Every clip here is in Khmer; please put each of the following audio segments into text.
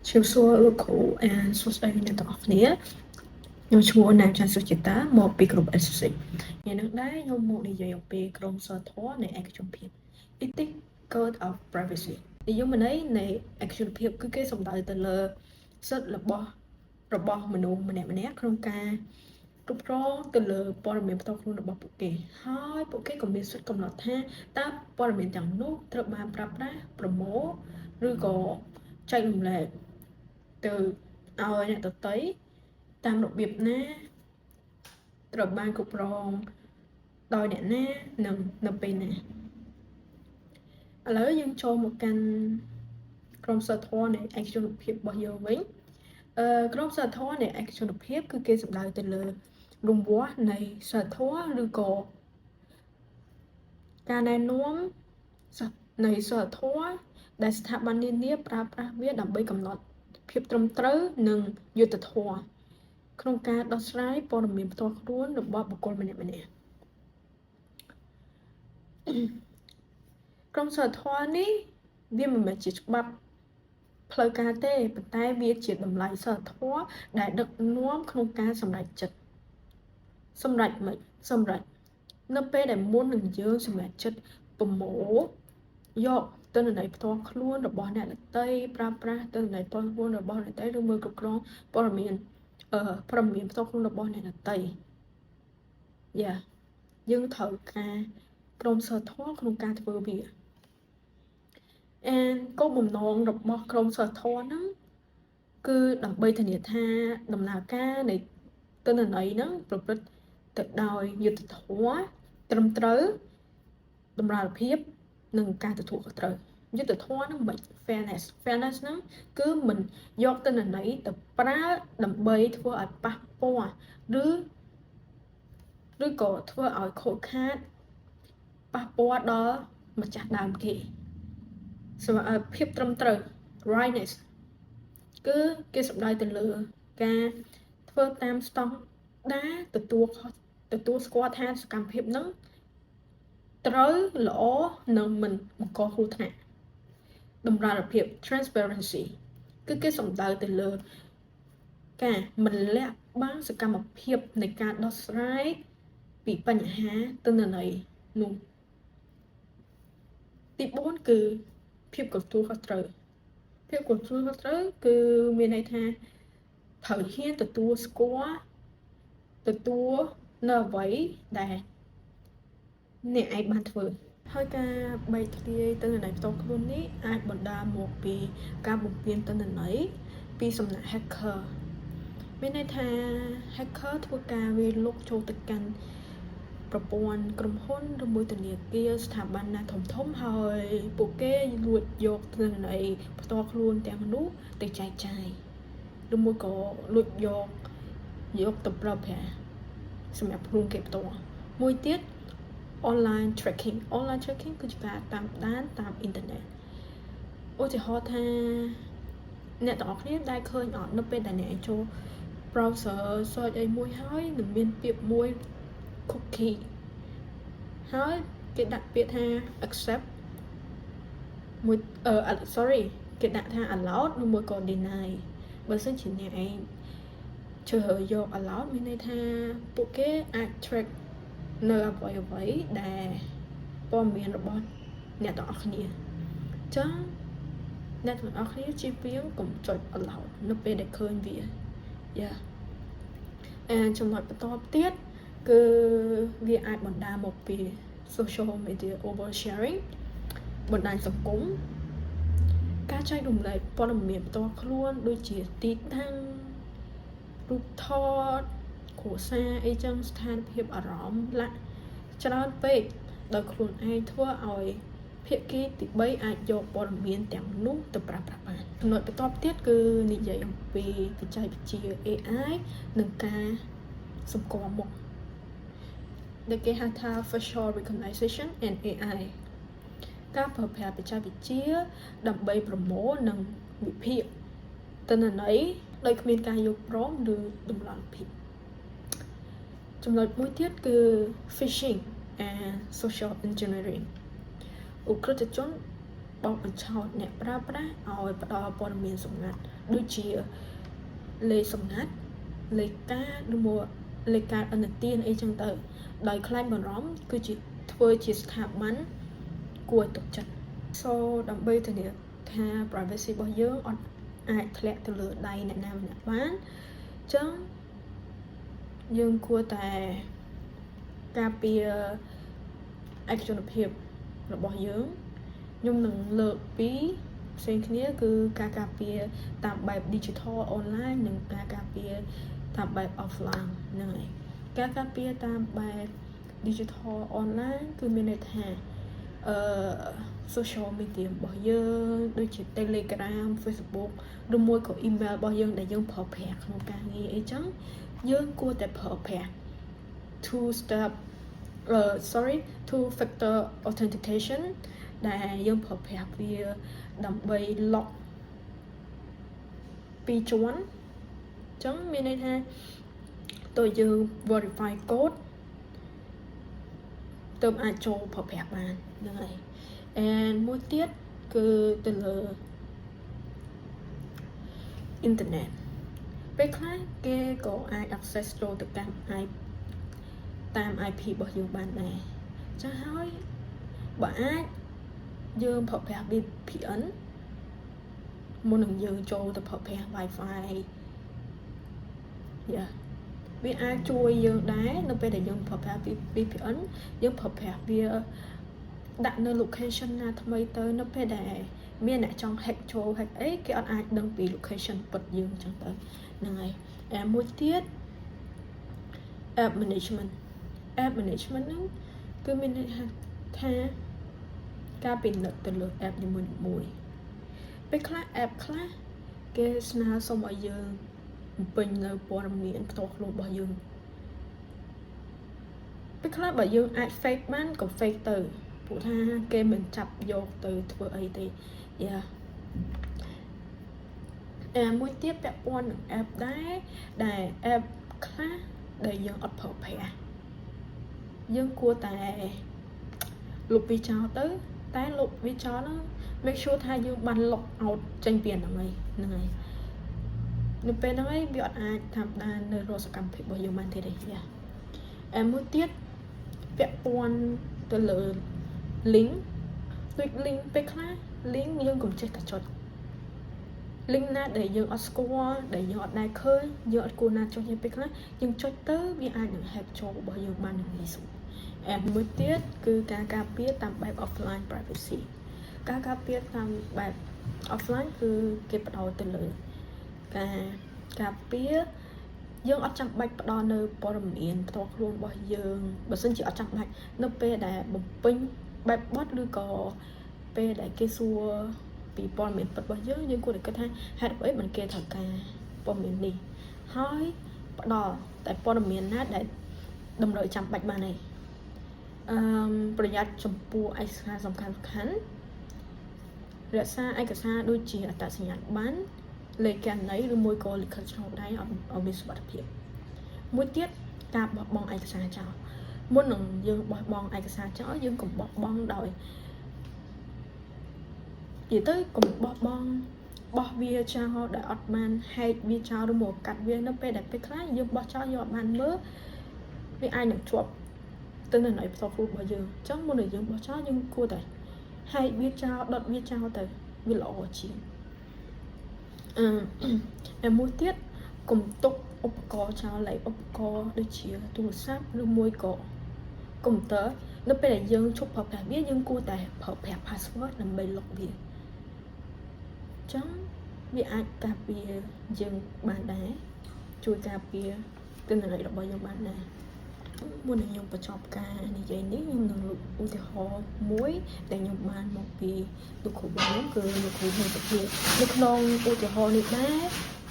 Chiều xưaលោកគ្រូអានសួស្តីអ្នកទាំងអស់គ្នាខ្ញុំឈ្មោះណាមច័ន្ទសុចិតាមកពីក្រុម SC ថ្ងៃនេះដែរខ្ញុំមកនិយាយអំពីក្រុមសីលធម៌នៃឯកជនភាព Ethic Code of Privacy និយមន័យនៃឯកជនភាពគឺគេសំដៅទៅលើសិទ្ធិរបស់មនុស្សម្នាក់ៗក្នុងការគ្រប់គ្រងទៅលើព័ត៌មានផ្ទាល់ខ្លួនរបស់ពួកគេហើយពួកគេក៏មានសិទ្ធិកំណត់ថាតើព័ត៌មានទាំងនោះត្រូវបានប្រើប្រាស់ប្រមូលឬក៏ចែករំលែកទៅឲ្យអ្នកដទៃតាមរបៀបណាត្រូវបានគ្រប់គ្រងដោយអ្នកណានិងនៅពេលណាឥឡូវយើងចូលមកកាន់ក្រុមសីលធម៌នៃឯកជនភាពរបស់យើងវិញក្រុមសីលធម៌នៃឯកជនភាពគឺគេសំដៅទៅលើរង្វាស់នៃសីលធម៌ឬក៏ការណែនាំនៃសីលធម៌ដែលស្ថាប័ននានាប្រើប្រាស់វាដើម្បីកំណត់ភាពត្រឹមត្រូវនិងយុត្តិធម៌ក្នុងការដោះស្រាយព័ត៌មានផ្ទាល់ខ្លួនរបស់បុគ្គលម្នាក់ៗក្រុមសីលធម៌នេះវាមិនមែនជាច្បាប់ផ្លូវការទេប៉ុន្តែវាជាតម្លៃសីលធម៌ដែលដឹកនាំក្នុងការសម្រេចចិត្តសម្រេចនៅពេលដែលមុននឹងយើងសម្រេចចិត្តប្រមូលយកទិន្នន័យផ្ទាល់ខ្លួនរបស់អ្នកដទៃប្រើប្រាស់ទិន្នន័យផ្ទាល់ខ្លួនរបស់អ្នកដទៃឬមើលគ្រប់គ្រងព័ត៌មានផ្ទាល់ខ្លួនរបស់អ្នកដទៃយើងត្រូវការក្រុមសីលធម៌ក្នុងការធ្វើវាគោលបំណងរបស់ក្រុមសីលធម៌ហ្នឹងគឺដើម្បីធានាថាដំណើរការនៃទិន្នន័យហ្នឹងប្រព្រឹត្តទៅដោយយុត្តិធម៌ត្រឹមត្រូវតម្លាភាពនិងការទទួលខុសត្រូវយុត្តិធម៌ហ្នឹងមិន fairness ហ្នឹងគឺមិនយកទិន្នន័យទៅប្រើដើម្បីធ្វើឲ្យប៉ះពាល់ឬក៏ធ្វើឲ្យខូចខាតប៉ះពាល់ដល់ម្ចាស់ដើមគេភាពត្រឹមត្រូវ rightness គឺគេសំដៅទៅលើការធ្វើតាមស្តង់ដារទទួលស្គាល់ថាសកម្មភាពហ្នឹងត្រូវល្អនិងមិនបង្កគ្រោះថ្នាក់តម្លាភាព transparency គឺគេសំដៅទៅលើការមិនលាក់បាំងសកម្មភាពនៃការដោះស្រាយពីបញ្ហាទិន្នន័យនោះទី4គឺភាពទទួលខុសត្រូវគឺមានន័យថាត្រូវហ៊ានទទួលនៅអ្វីដែលអ្នកឯងបានធ្វើហើយការបែកធ្លាយទិន្នន័យផ្ទាល់ខ្លួននេះអាចបណ្ដាលមកពីការបំពានទិន្នន័យពីសំណាក់ hacker មានន័យថា hacker ធ្វើការវាយលុកចូលទៅកាន់ប្រព័ន្ធក្រុមហ៊ុនឬមួយធនាគារស្ថាប័នណាធំហើយពួកគេលួចយកទិន្នន័យផ្ទាល់ខ្លួនទាំងនោះទៅចែកចាយឬមួយក៏លួចយកទៅប្រើប្រាស់សម្រាប់ខ្លួនគេផ្ទាល់មួយទៀត online tracking គឺជាការតាមដានតាមអ៊ីនធឺណិតឧទាហរណ៍ថាអ្នកទាំងអស់គ្នាដែលឃើញអត់នៅពេលដែលអ្នកចូល browser search អីមួយហើយនឹងមានពាក្យមួយ cookie ហើយគេដាក់ពាក្យថា accept មួយគេដាក់ថា allowed ឬមួយក៏ deny បើសិនជាអ្នកឯងជ្រើសយក allowed មានន័យថាពួកគេអាច track នៅអ្វីដែលព័ត៌មានរបស់អ្នកទាំងអស់គ្នាអញ្ចឹងអ្នកទាំងអស់គ្នាជៀសវាងកុំចុច allowed នៅពេលដែលឃើញវាចំណុចបន្តទៀតគឺវាអាចបណ្ដាលមកពី social media oversharing បណ្ដាញសង្គមការចែករំលែកព័ត៌មានផ្ទាល់ខ្លួនដូចជាទីតាំងរូបថតគ្រួសារអីចឹងស្ថានភាពអារម្មណ៍ច្រើនពេកដោយខ្លួនឯងធ្វើឲ្យភាគីទី3អាចយកព័ត៌មានទាំងនោះទៅប្រើប្រាស់បានចំណុចបន្តទៀតគឺនិយាយអំពីបច្ចេកវិទ្យា AI និងការសម្គាល់មុខដែលគេហៅថា facial recognition and AI ការប្រើប្រាស់បច្ចេកវិទ្យាដើម្បីប្រមូលនិងវិភាគទិន្នន័យដោយគ្មានការយល់ព្រមឬតម្លាភាពចំណុចមួយទៀតគឺ phishing and social engineering ឧក្រិដ្ឋជន បោកបញ្ឆោតអ្នកប្រើប្រាស់ឲ្យផ្ដល់ព័ត៌មានសម្ងាត់ដូចជាលេខសម្ងាត់លេខការឬមួយលេខការអនុទានអីចឹងទៅដោយខ្លាចបារម្ភគឺជាធ្វើជាស្ថាប័នគួរទុកចិត្តដើម្បីធានាថា privacy របស់យើងអត់អាចធ្លាក់ទៅលើដៃអ្នកណាម្នាក់បានចឹងយើងគួរតែការពារឯកជនភាពរបស់យើងខ្ញុំនឹងលើកពីផ្សេងគ្នាគឺការការពារតាមបែប digital online និងការការពារតាមបែប offline ហ្នឹងហើយការការពារតាមបែប digital online គឺមានន័យថាsocial media របស់យើងដូចជា Telegram Facebook ឬមួយក៏ email របស់យើងដែលយើងប្រើប្រាស់ក្នុងការងារអីចឹងយើងគួរតែប្រើប្រាស់ two factor authentication ដែលយើងប្រើប្រាស់វាដើម្បី lock ពីរជាន់ចឹងមានន័យថាតើយើង verify code ទើបអាចចូលប្រើប្រាស់បានហ្នឹងហើយ and មួយទៀតគឺទៅលើ internet ពេលខ្លះគេក៏អាច access ចូលទៅតាម IP របស់យើងបានដែរចឹងហើយបើអាចយើងប្រើប្រាស់ VPN មុននឹងយើងចូលទៅប្រើប្រាស់ Wi-Fi វាអាចជួយយើងដែរនៅពេលដែលយើងប្រើប្រាស់ VPN យើងប្រើប្រាស់វាដាក់នៅ location ណាថ្មីទៅនៅពេលដែលមានអ្នកចង់ hack ចូល hack អីគេអត់អាចដឹងពី location ពិតយើងចឹងទៅហ្នឹងហើយមួយទៀត app management ហ្នឹងគឺមានន័យថាការពិនិត្យទៅលើ app នីមួយៗពេលខ្លះ app ខ្លះគេស្នើសុំឲ្យយើងបំពេញនៅព័ត៌មានផ្ទាល់ខ្លួនរបស់យើងពេលខ្លះបើយើងអាច fake បានក៏ fake ទៅព្រោះថាគេមិនចាប់យកទៅធ្វើអីទេមួយទៀតពាក់ព័ន្ធនឹង app ដែរដែល app ខ្លះដែលយើងអត់ប្រើប្រាស់យើងគួរតែលុបវាចោលទៅតែលុបវាចោលហ្នឹង make sure ថាយើងបាន log out ចេញពីហ្នឹងហើយនៅពេលហ្នឹងហើយវាអត់អាចតាមដាននៅរាល់សកម្មភាពរបស់យើងបានទេមួយទៀតពាក់ព័ន្ធទៅលើ link ដូច link ពេលខ្លះ link យើងកុំចេះតែចុច link ណាដែលយើងអត់ស្គាល់ដែលយើងអត់ដែរឃើញយើងអត់គួរណាចុចទេពេលខ្លះយើងចុចទៅវាអាចនឹង hack ចូលរបស់យើងបាននឹងងាយស្រួលមួយទៀតគឺការការពារតាមបែប offline privacy ការការពារតាមបែប offline គឺគេផ្ដោតទៅលើការការពារយើងអត់ចាំបាច់ផ្ដល់នៅព័ត៌មានផ្ទាល់ខ្លួនរបស់យើងបើសិនជាអត់ចាំបាច់នៅពេលដែលបំពេញបែបបត់ឬក៏ពេលដែលគេសួរពីព័ត៌មានពិតរបស់យើងគួរតែគិតថាហេតុអ្វីបានគេត្រូវការព័ត៌មាននេះហើយផ្ដល់តែព័ត៌មានណាដែលតម្រូវចាំបាច់បានហើយប្រយ័ត្នចំពោះឯកសារសំខាន់រក្សាឯកសារដូចជាអត្តសញ្ញាណប័ណ្ណលេខគណនីឬមួយក៏លិខិតឆ្លងដែងឲ្យមានសុវត្ថិភាពមួយទៀតការបោះបង់ឯកសារចោលមុននឹងយើងបោះបង់ឯកសារចោលយើងកុំបោះបង់ដោយនិយាយទៅកុំបោះបង់បោះវាចោលដែលអត់បានហែកវាចោលឬមកកាត់វានៅពេលដែលពេលខ្លះយើងបោះចោលយើងអត់បានមើលវាអាចនឹងជាប់ទៅនៅផ្ទាល់ខ្លួនរបស់យើងអញ្ចឹងមុននឹងយើងបោះចោលយើងគួរតែហែកវាចោលដុតវាចោលទៅវាល្អជាងមួយទៀតកុំទុកឧបករណ៍ចោលឧបករណ៍ដូចជាទូរស័ព្ទឬមួយក៏កុំព្យូទ័រនៅពេលដែលយើងឈប់ប្រើប្រាស់វាយើងគួរតែប្រើប្រាស់ password ដើម្បី lock វាចឹងវាអាចការពារយើងបានដែរជួយការពារទិន្នន័យរបស់យើងបានដែរមុននឹងខ្ញុំបញ្ចប់ការនិយាយនេះខ្ញុំនឹងលើកឧទាហរណ៍មួយដែលខ្ញុំបានមកពីលោកគ្រូរបស់ខ្ញុំគឺលោកគ្រូមានសុភាពនៅក្នុងឧទាហរណ៍នេះដែរ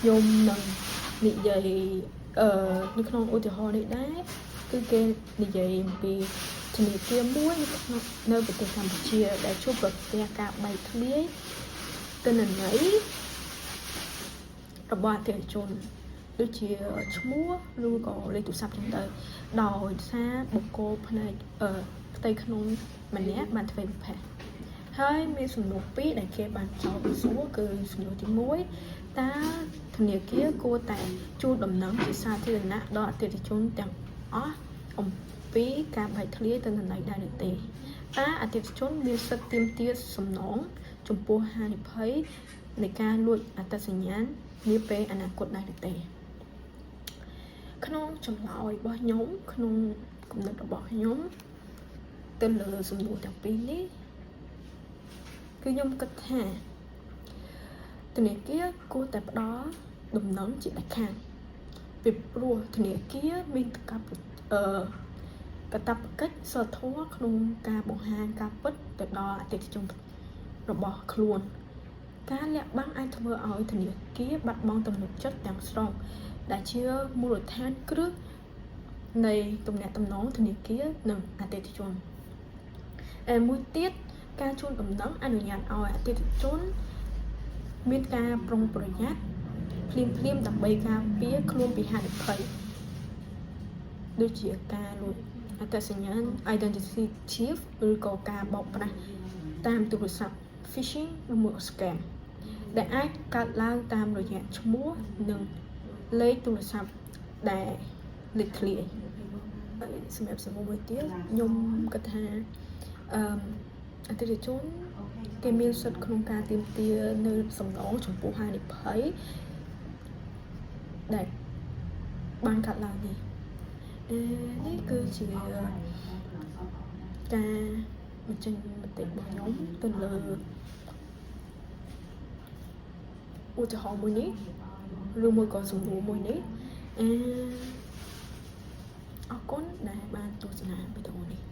ខ្ញុំនឹងនិយាយនៅក្នុងឧទាហរណ៍នេះដែរគឺគេនិយាយអំពីធនាគារមួយនៅប្រទេសកម្ពុជាដែលជួបប្រទះការបែកធ្លាយទិន្នន័យរបស់អតិថិជនដូចជាឈ្មោះឬក៏លេខទូរស័ព្ទចឹងទៅដោយសារបុគ្គលផ្នែកផ្ទៃក្នុងម្នាក់បានធ្វើវិផាស ហើយមានសំណួរពីរដែលគេបានចោទសួរគឺសំណួរទី1តើធនាគារគួរតែជូនដំណឹងជាសាធារណៈដល់អតិថិជនទាំងអស់អំពីការបែកធ្លាយទិន្នន័យដែរឬទេតើអតិថិជនមានសិទ្ធិទាមទារសំណងចំពោះហានិភ័យនៃការលួចអត្តសញ្ញាណនាពេលអនាគតដែរឬទេក្នុងចម្លើយរបស់ខ្ញុំក្នុងគំនិតរបស់ខ្ញុំទៅលើសំណួរទាំងពីរនេះគឺខ្ញុំគិតថាធនាគារគួរតែផ្ដល់ដំណឹងជាដាច់ខាតពីព្រោះធនាគារមានកាតព្វកិច្ចសីលធម៌ក្នុងការបង្ហាញការពិតទៅដល់អតិថិជនរបស់ខ្លួនការលាក់បាំងអាចធ្វើឲ្យធនាគារបាត់បង់ទំនុកចិត្តទាំងស្រុងដែលជាមូលដ្ឋានគ្រឹះនៃទំនាក់ទំនងធនាគារនិងអតិថិជនមួយទៀតការជូនដំណឹងអនុញ្ញាតឲ្យអតិថិជនមានការប្រុងប្រយ័ត្នភ្លាមដើម្បីការពារខ្លួនពីហានិភ័យដូចជាការលួចអត្តសញ្ញាណ identity thief ឬក៏ការបោកប្រាស់តាមទូរស័ព្ទ phishing ឬមួយ scam ដែលអាចកើតឡើងតាមរយៈឈ្មោះនិងលេខទូរស័ព្ទដែលលេចធ្លាយសម្រាប់សំណួរមួយទៀតខ្ញុំគិតថាអតិថិជនគេមានសិទ្ធិក្នុងការទាមទារនៅសំណងចំពោះហានិភ័យដែលបានកើតឡើងនេះគឺជាការបញ្ចេញមតិរបស់ខ្ញុំទៅលើឧទាហរណ៍មួយនេះឬមួយក៏សំណួរមួយនេះអរគុណដែលបានទស្សនាវីដេអូនេះ